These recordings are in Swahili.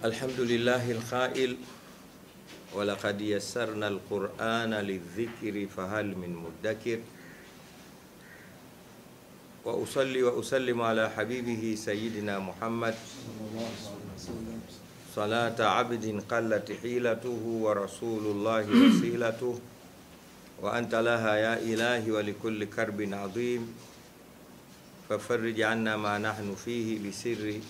Alhamdulillahi al-qail wa laqad yassarna al-Qur'ana lidh-dhikri fahal min muddakir wa usalli wa usallimu ala habibihi sayyidina Muhammad salata abdin qallat hilatuhu wa rasulullahi wasilatuhu wa anta laha ya ilahi wa likulli karbin adhim fafarrij anna ma nahnu fihi bisirri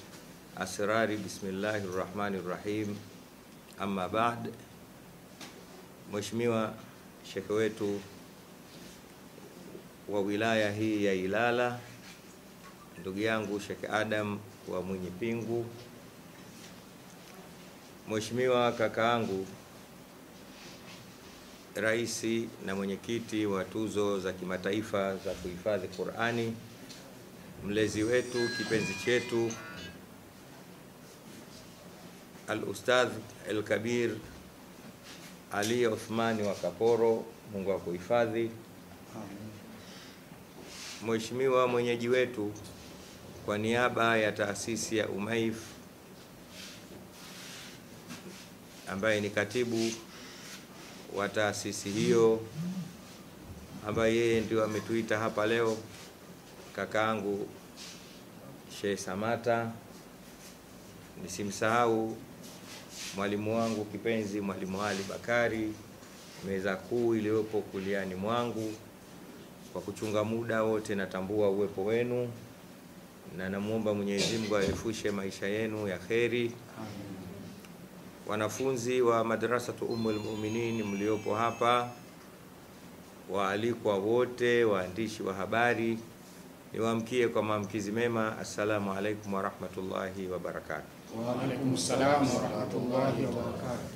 asrari bismillahirrahmanirrahim. Amma ba'd. Mheshimiwa Shekhe wetu wa wilaya hii ya Ilala, ndugu yangu Sheikh Adam wa Mwenye Pingu, Mheshimiwa kakaangu Raisi na mwenyekiti wa tuzo za kimataifa za kuhifadhi Qur'ani, mlezi wetu, kipenzi chetu, Al-Ustadh Al-Kabir Ali Uthmani wa Kaporo, Mungu akuhifadhi. Mheshimiwa mwenyeji wetu, kwa niaba ya taasisi ya Umaif ambaye ni katibu wa taasisi hiyo, ambaye yeye ndio ametuita hapa leo, kakaangu Sheikh Samata, nisimsahau mwalimu wangu kipenzi Mwalimu Ali Bakari, meza kuu iliyopo kuliani mwangu. Kwa kuchunga muda wote natambua uwepo wenu na namuomba Mwenyezi Mungu aefushe maisha yenu ya kheri. Wanafunzi wa Madrasatu Ummul Mu'minin mliopo hapa, waalikwa wote, waandishi wa habari, niwaamkie kwa maamkizi mema. Assalamu alaikum wa rahmatullahi wa barakatuh. Wa alaikum salam wa rahmatullahi wa barakatuh.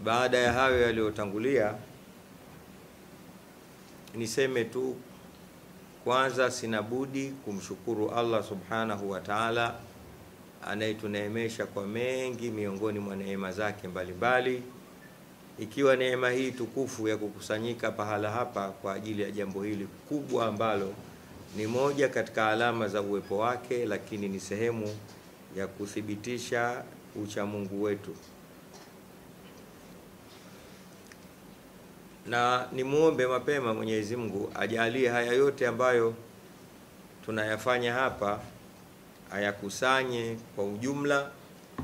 Baada ya hayo yaliyotangulia, niseme tu kwanza, sina budi kumshukuru Allah subhanahu wa ta'ala anayetuneemesha kwa mengi miongoni mwa neema zake mbalimbali, ikiwa neema hii tukufu ya kukusanyika pahala hapa kwa ajili ya jambo hili kubwa ambalo ni moja katika alama za uwepo wake, lakini ni sehemu ya kuthibitisha uchamungu wetu. Na nimuombe mapema Mwenyezi Mungu ajalie haya yote ambayo tunayafanya hapa ayakusanye kwa ujumla,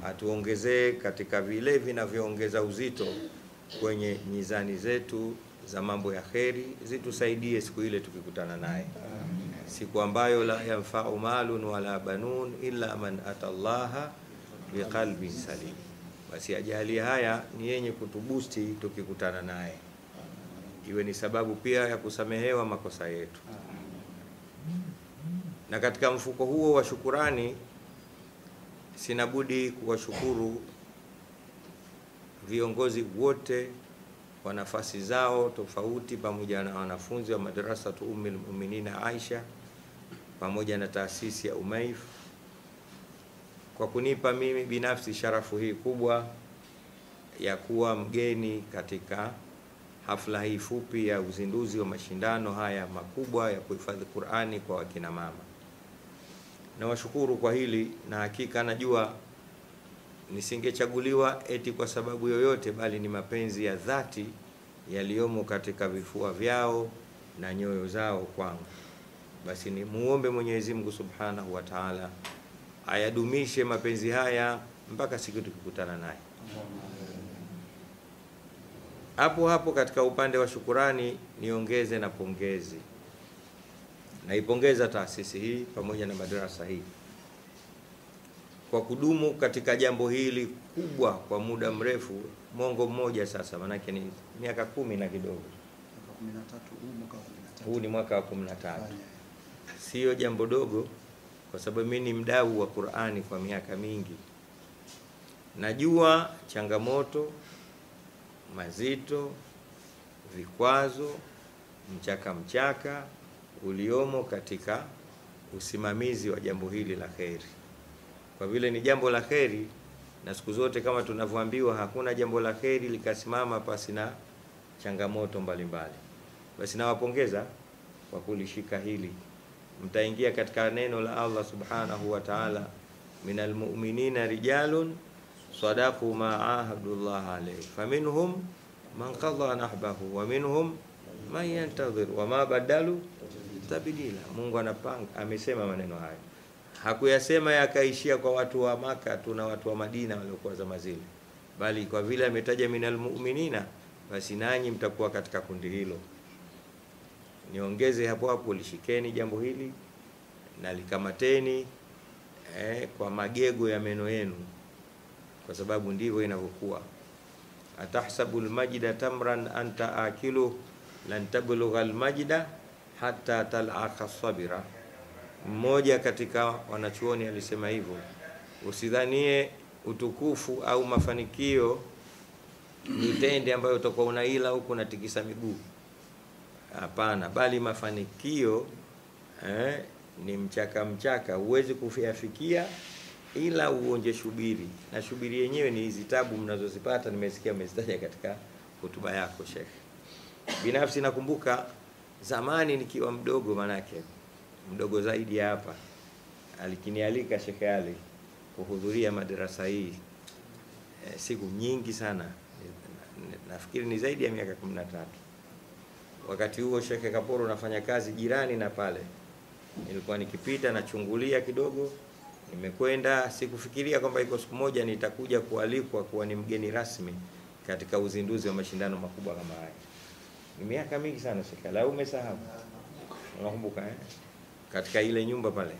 atuongezee katika vile vinavyoongeza uzito kwenye mizani zetu za mambo ya kheri, zitusaidie siku ile tukikutana naye, siku ambayo la yanfa'u malun wala banun illa man atallaha biqalbin salim. Basi ajalie haya ni yenye kutubusti tukikutana naye, iwe ni sababu pia ya kusamehewa makosa yetu. Na katika mfuko huo wa shukurani, sina budi kuwashukuru viongozi wote wa nafasi zao tofauti, pamoja na wanafunzi wa Madrasatu Ummul Mu'minin Aisha, pamoja na taasisi ya Umaif, kwa kunipa mimi binafsi sharafu hii kubwa ya kuwa mgeni katika hafla hii fupi ya uzinduzi wa mashindano haya makubwa ya kuhifadhi Qur'ani kwa wakina mama. Nawashukuru kwa hili, na hakika najua nisingechaguliwa eti kwa sababu yoyote, bali ni mapenzi ya dhati yaliyomo katika vifua vyao na nyoyo zao kwangu. Basi ni muombe Mwenyezi Mungu Subhanahu wa Ta'ala ayadumishe mapenzi haya mpaka siku tukikutana naye. Hapo hapo katika upande wa shukurani niongeze na pongezi. Naipongeza taasisi hii pamoja na madrasa hii kwa kudumu katika jambo hili kubwa kwa muda mrefu, mwongo mmoja sasa, manake ni miaka 10 na kidogo. Huu ni mwaka wa 13. Sio jambo dogo, kwa sababu mimi ni mdau wa Qur'ani kwa miaka mingi. Najua changamoto, mazito, vikwazo, mchaka uliomo katika usimamizi wa jambo hili la kheri. Kwa vile ni jambo la kheri, na siku zote kama tunavyoambiwa hakuna jambo la kheri likasimama pasi na changamoto mbalimbali. Basi nawapongeza kwa kulishika hili. Mtaingia katika neno la Allah subhanahu wa ta'ala minal mu'minina rijalun sadaqu ma ahadullah alayhi faminhum man qadha nahbahu wa minhum man yantadhir wa ma badalu tabdila. Mungu anapanga, amesema maneno haya, hakuyasema yakaishia kwa watu wa Maka tu na watu wa Madina waliokuwa zama zile, bali kwa vile ametaja minal mu'minina, basi nanyi mtakuwa katika kundi hilo. Niongeze hapo hapo, lishikeni jambo hili na likamateni kwa magego ya meno yenu, kwa sababu ndivyo inavyokuwa. Atahsabu almajda tamran anta akilu lan tablugha almajda hatta tal'aqa sabira. Mmoja katika wanachuoni alisema hivyo, usidhanie utukufu au mafanikio ni tende ambayo utakuwa unaila huku unatikisa miguu. Hapana, bali mafanikio ni mchaka, huwezi kufikia ila uonje shubiri, na shubiri yenyewe ni hizi tabu mnazozipata. Nimesikia umezitaja katika hotuba yako Sheikh. Binafsi nakumbuka zamani nikiwa mdogo, manake mdogo zaidi hapa, alikinialika Sheikh Ali kuhudhuria madrasa hii siku nyingi sana, nafikiri ni zaidi ya miaka 13. Wakati huo Sheikh Kaporo nafanya kazi jirani na pale, nilikuwa nikipita nachungulia kidogo. Nimekwenda, sikufikiria kwamba iko siku moja nitakuja kualikwa kuwa ni mgeni rasmi katika uzinduzi wa mashindano makubwa kama haya. Ni miaka mingi sana Sheikh, la umesahau. Unakumbuka katika ile nyumba pale,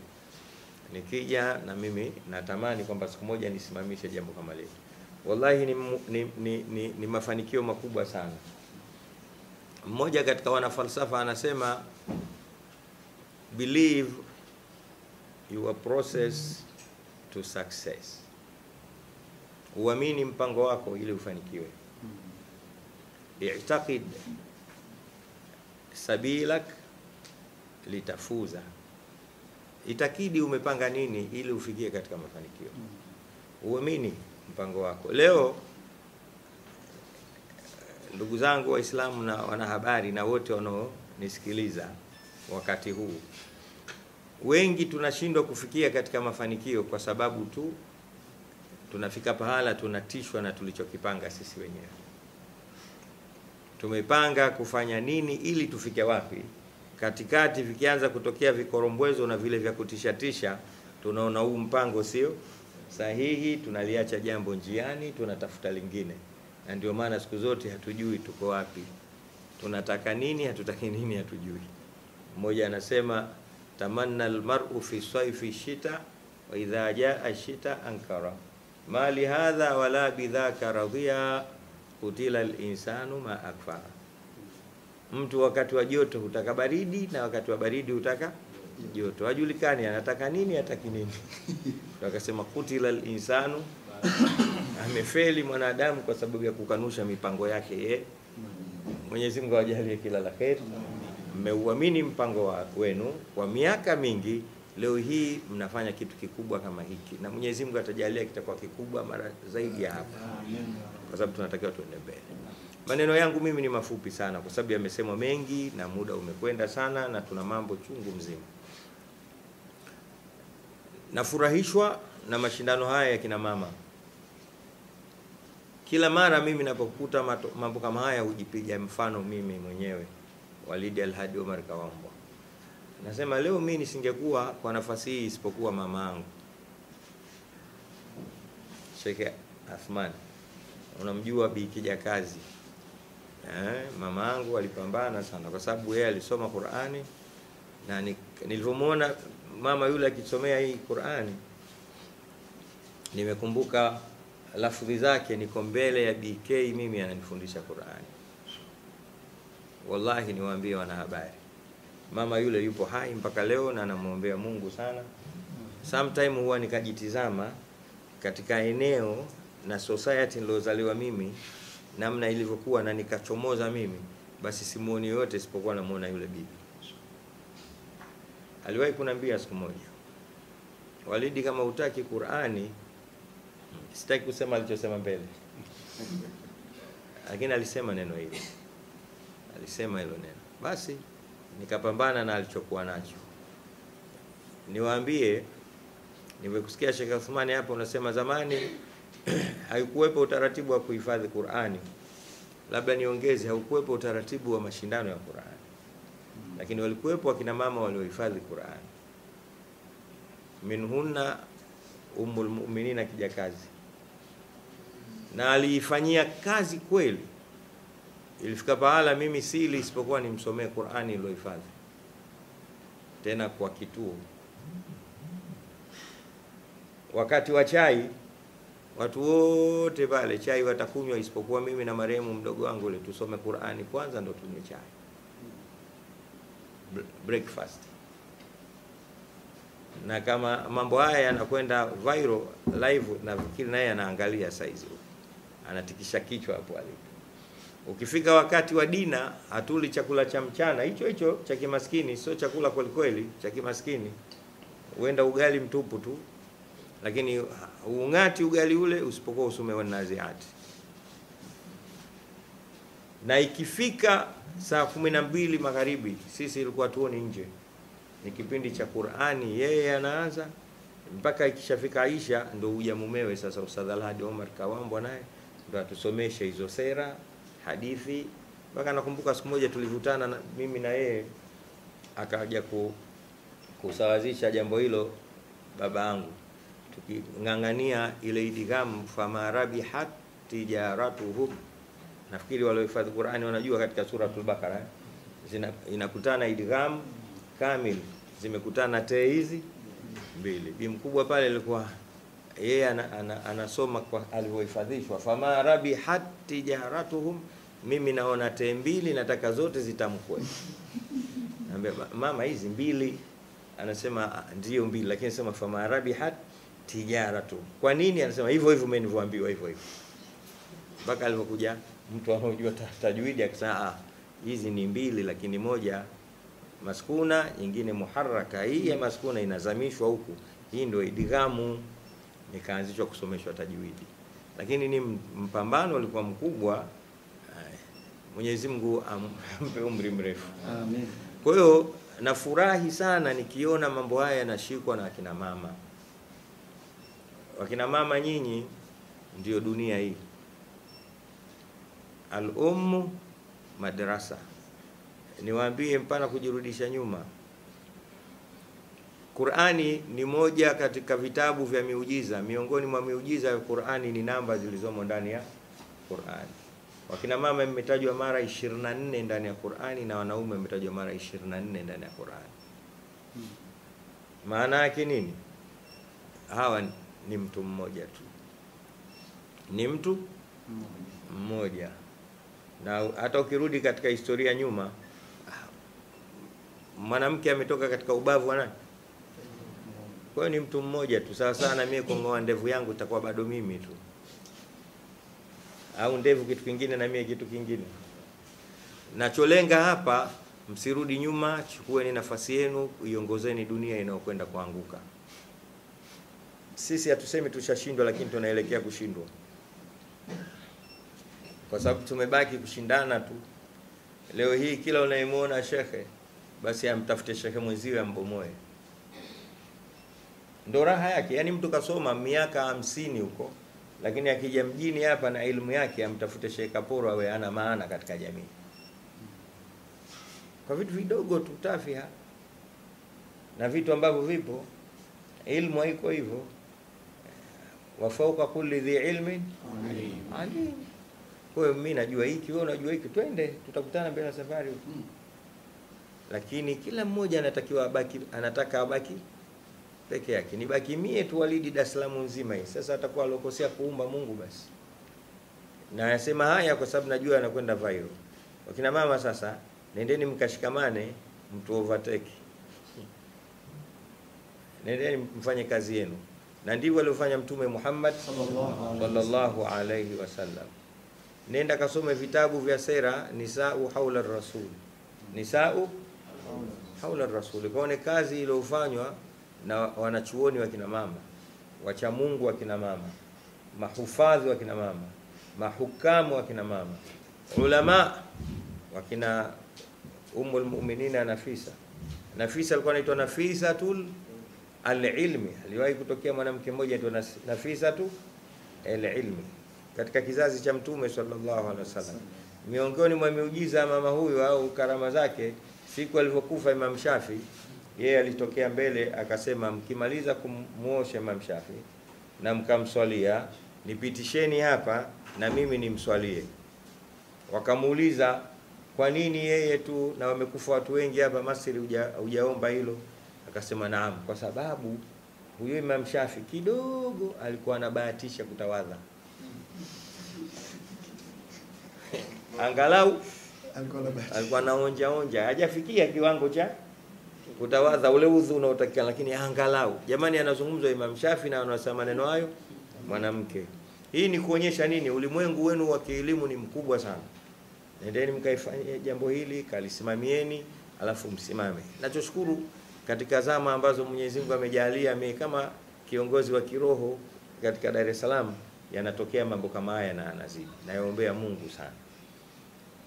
nikija na mimi natamani kwamba siku moja nisimamishe jambo kama lile. Wallahi ni mafanikio makubwa sana. Mmoja katika wanafalsafa anasema, believe your process to success. Uamini mpango wako ili ufanikiwe. I'taqid sabilak litafuza. Itakidi umepanga nini ili ufikie katika mafanikio. Uamini mpango wako. Leo ndugu zangu Waislamu na wanahabari na wote wanaonisikiliza wakati huu, wengi tunashindwa kufikia katika mafanikio kwa sababu tu tunafika pahala tunatishwa na tulichokipanga sisi wenyewe. Tumepanga kufanya nini ili tufike wapi, katikati vikianza kutokea vikorombwezo na vile vya kutishatisha, tunaona huu mpango sio sahihi, tunaliacha jambo njiani, tunatafuta lingine. Na ndio maana siku zote hatujui tuko wapi, tunataka nini, hatutaki nini, hatujui. Mmoja anasema, tamanna almar'u fi sayfi shita wa idha jaa shita ankara ma li hadha wala bidhaka radhiya kutila al-insanu ma akfara. Mtu wakati wa joto hutaka baridi na wakati wa baridi hutaka joto, hajulikani anataka nini, hataki nini. Wakasema kutila al-insanu, amefeli mwanadamu kwa sababu ya kukanusha mipango yake. Mwenyezi Mungu awajalie kila la kheri. Mmeuamini mpango wenu kwa miaka mingi, leo hii mnafanya kitu kikubwa kama hiki, na Mwenyezi Mungu atajalia kitakuwa kikubwa mara zaidi ya hapa, kwa sababu tunatakiwa tuende mbele. Maneno yangu mimi ni mafupi sana kwa sababu yamesemwa mengi na muda umekwenda sana na tuna mambo chungu mzima. Nafurahishwa na mashindano haya ya kina mama. Kila mara mimi napokuta mambo kama haya hujipiga mfano mimi mwenyewe, Walidi Alhadi Omar Kawambwa. Nasema leo mimi nisingekuwa kwa nafasi hii isipokuwa mama yangu Sheikh Athman. Unamjua Bi Kijakazi. Mama yangu alipambana sana kwa sababu yeye alisoma Qur'ani, na nilivyomuona mama yule akisomea hii Qur'ani nimekumbuka lafudhi zake, niko mbele ya BK mimi ananifundisha Qur'ani. Wallahi niwaambie wanahabari, mama yule yupo hai mpaka leo na namuombea Mungu sana. Sometime huwa nikajitizama katika eneo na society nilozaliwa mimi namna ilivyokuwa, na nikachomoza mimi, basi simuoni yote isipokuwa namuona yule bibi. Aliwahi kuniambia siku moja, Walidi, kama hutaki Qur'ani, sitaki kusema alichosema mbele, lakini alisema neno hili, alisema hilo neno, basi nikapambana na alichokuwa nacho. Niwaambie Nimekusikia Sheikh Uthmani hapo unasema zamani haikuwepo utaratibu wa kuhifadhi Qur'ani. Labda niongeze, haukuwepo utaratibu wa mashindano ya Qur'ani, lakini walikuwepo wakina mama waliohifadhi Qur'ani. Minhunna Ummul Mu'minina Kijakazi, na aliifanyia kazi kweli. Ilifika pahala mimi sili isipokuwa nimsomee Qur'ani iliyohifadhi, tena kwa kituo. Wakati wa chai watu wote pale chai watakunywa isipokuwa mimi na marehemu mdogo wangu ile tusome Qur'ani kwanza ndo tunywe chai. Breakfast. Na kama mambo haya yanakwenda viral live, na fikiri naye anaangalia saizi, anatikisha kichwa hapo alipo. Ukifika wakati wa dina, hatuli chakula cha mchana hicho hicho cha kimaskini, sio chakula kweli kweli cha kimaskini. Uenda ugali mtupu tu, lakini ungati ugali ule usipokuwa usume naziati. Na ikifika saa 12 magharibi, sisi ilikuwa tuoni nje, ni kipindi cha Qur'ani, yeye anaanza mpaka ikishafika Aisha ndo huja mumewe sasa Ustadh Alhadi Omar Kawambwa, naye ndo atusomeshe hizo sera, hadithi. Mpaka nakumbuka siku moja tulivutana na mimi na yeye, akaja kusawazisha jambo hilo baba yangu, tukingangania ile idgham fama rabihat tijaratuhum. Nafikiri waliohifadhi Qur'ani wanajua katika suratul Baqara inakutana idgham kamil, zimekutana te hizi mbili. Bi mkubwa pale alikuwa yeye anasoma kwa alivyohifadhishwa fama rabihat tijaratuhum, mimi naona te mbili, nataka zote zitamkwe. Naambia mama hizi mbili, anasema ndio mbili, lakini sema fama rabihat tijaratu. Kwa nini? Anasema hivyo hivyo mimi nilivyoambiwa hivyo hivyo. Mpaka alipokuja mtu anojua tajwidi akasema hizi ni mbili, lakini moja maskuna, nyingine muharraka. Hii ya maskuna inazamishwa huku, hii ndio idghamu. Nikaanzishwa kusomeshwa tajwidi, lakini ni mpambano ulikuwa mkubwa. Mwenyezi Mungu ampe umri mrefu. Amen. Kwa hiyo nafurahi sana nikiona mambo haya yanashikwa na akina mama. Wakina mama nyinyi ndio dunia hii. Al-ummu madrasa. Niwaambie mpana kujirudisha nyuma, Qur'ani ni moja katika vitabu vya miujiza. Miongoni mwa miujiza ya Qur'ani ni namba zilizomo ndani ya Qur'ani. Wakina mama mmetajwa mara 24 ndani ya Qur'ani, na wanaume mmetajwa mara 24 ndani ya Qur'ani. Maana yake nini? Hawa ni mtu mmoja tu, ni mtu mmoja. Na hata ukirudi katika historia nyuma, mwanamke ametoka katika ubavu wa nani? Kwa hiyo ni mtu mmoja tu. Sawa sana mimi kongoa ndevu yangu itakuwa bado mimi tu, au ndevu kitu kingine na mimi kitu kingine. Nacholenga hapa, msirudi nyuma, chukueni nafasi yenu, iongozeni dunia inayokwenda kuanguka. Sisi hatusemi tushashindwa, lakini tunaelekea kushindwa, kwa sababu tumebaki kushindana tu. Leo hii kila unayemwona shekhe, basi amtafute shekhe mwenziwe ambomoe, ndo raha yake. Yani mtu kasoma miaka 50 huko, lakini akija mjini hapa na elimu yake amtafute Sheikh Kaporo awe ana maana katika jamii, kwa vitu vidogo tu tafia na vitu ambavyo vipo. Ilmu haiko hivyo, wa fawqa kulli dhi ilmin alim. Kwa hiyo mimi najua hiki, wewe unajua hiki, twende tutakutana mbele ya safari. Lakini kila mmoja anatakiwa abaki, anataka abaki peke yake. Nibaki mie tu Walidi Dar es Salaam nzima hii. Sasa atakuwa alokosea kuumba Mungu basi. Na yasema haya kwa sababu najua anakwenda viral. Wakina mama sasa, nendeni mkashikamane, mtu overtake. Nendeni mfanye kazi yenu. Na ndivyo alivyofanya Mtume Muhammad sallallahu alaihi wasallam. Nenda kasome vitabu vya sera, nisau haula rasul. Nisau haula rasul. Kwaone kazi iliyofanywa na wanachuoni wa kina mama, wacha Mungu wa kina mama, mahufadhi wa kina mama, mahukamu wa kina mama, ulama wa kina Ummul Mu'minina Nafisa. Nafisa alikuwa anaitwa Nafisatul al-ilmi. Aliwahi kutokea mwanamke mmoja tu Nafisa tu al-ilmi katika kizazi cha Mtume sallallahu alaihi wasallam. Miongoni mwa miujiza mama huyu au karama zake, siku alivyokufa Imam Shafi, yeye alitokea mbele akasema, mkimaliza kumuosha Imam Shafi na mkamswalia, nipitisheni hapa na mimi nimswalie. Wakamuuliza, kwa nini yeye tu na wamekufa watu wengi hapa Masri, hujaomba hilo? Akasema, naam, kwa sababu huyo Imam Shafi kidogo alikuwa anabahatisha kutawadha. Angalau alikuwa anaonja, hajafikia kiwango cha kutawadha ule udhu unaotakiwa, lakini angalau. Jamani, anazungumzwa Imam Shafi na anasema maneno hayo mwanamke. Hii ni kuonyesha nini? Ulimwengu wenu wa kielimu ni mkubwa sana. Nendeni mkaifanyia jambo hili, kalisimamieni, alafu msimame. Nachoshukuru katika zama ambazo Mwenyezi Mungu amejalia mimi kama kiongozi wa kiroho katika Dar es Salaam, yanatokea mambo kama haya na anazidi. Naomba Mungu sana.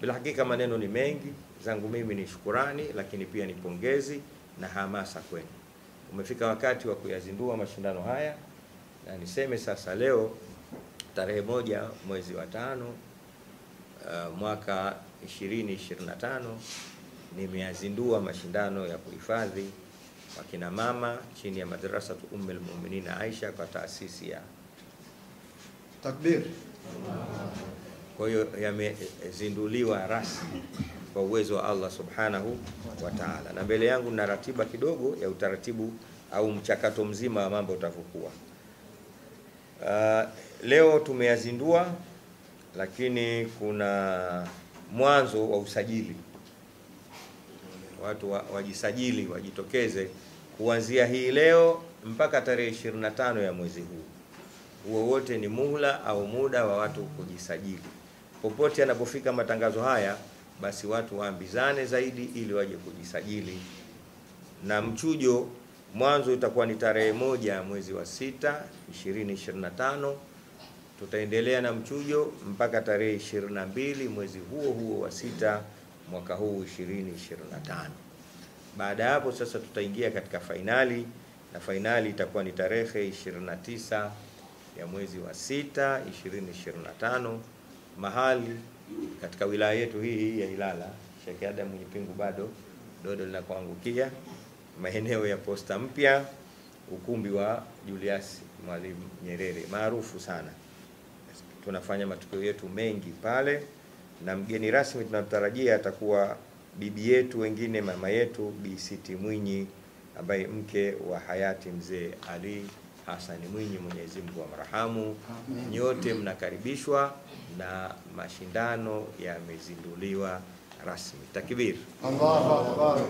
Bila hakika maneno ni mengi, zangu mimi ni shukurani, lakini pia ni pongezi na hamasa kwenu. Umefika wakati wa kuyazindua mashindano haya, na niseme sasa leo tarehe 1 mwezi wa 5 mwaka 2025 nimeyazindua mashindano ya kuhifadhi wakina mama chini ya madrasa Ummul Mu'minin Aisha kwa taasisi ya Takbir. Kwa hiyo yamezinduliwa rasmi kwa uwezo wa Allah Subhanahu wa Ta'ala. Na mbele yangu na ratiba kidogo ya utaratibu au mchakato mzima wa mambo utavyokuwa. Leo tumeyazindua, lakini kuna mwanzo wa usajili. Watu wajisajili, wajitokeze kuanzia hii leo mpaka tarehe 25 ya mwezi huu. Huo wote ni muhula au muda wa watu kujisajili. Popote yanapofika matangazo haya, basi watu waambizane zaidi ili waje kujisajili. Na mchujo mwanzo utakuwa ni tarehe 1 mwezi wa 6 2025. Tutaendelea na mchujo mpaka tarehe 22 mwezi huo huo wa 6 mwaka huu 2025. Baada ya hapo sasa tutaingia katika fainali, na fainali itakuwa ni tarehe 29 ya mwezi wa 6 2025, mahali katika wilaya yetu hii ya Ilala. Sheikh Adam Mwipingu bado dodo linakuangukia, maeneo ya Posta Mpya, ukumbi wa Julius Mwalimu Nyerere maarufu sana. Tunafanya matukio yetu mengi pale, na mgeni rasmi tunatarajia atakuwa bibi yetu wengine, mama yetu Bi Siti Mwinyi, ambaye mke wa hayati mzee Ali Hassan Mwinyi, Mwenyezi Mungu amrahamu. Nyote mnakaribishwa na mashindano yamezinduliwa rasmi. Takbir. Allahu Akbar.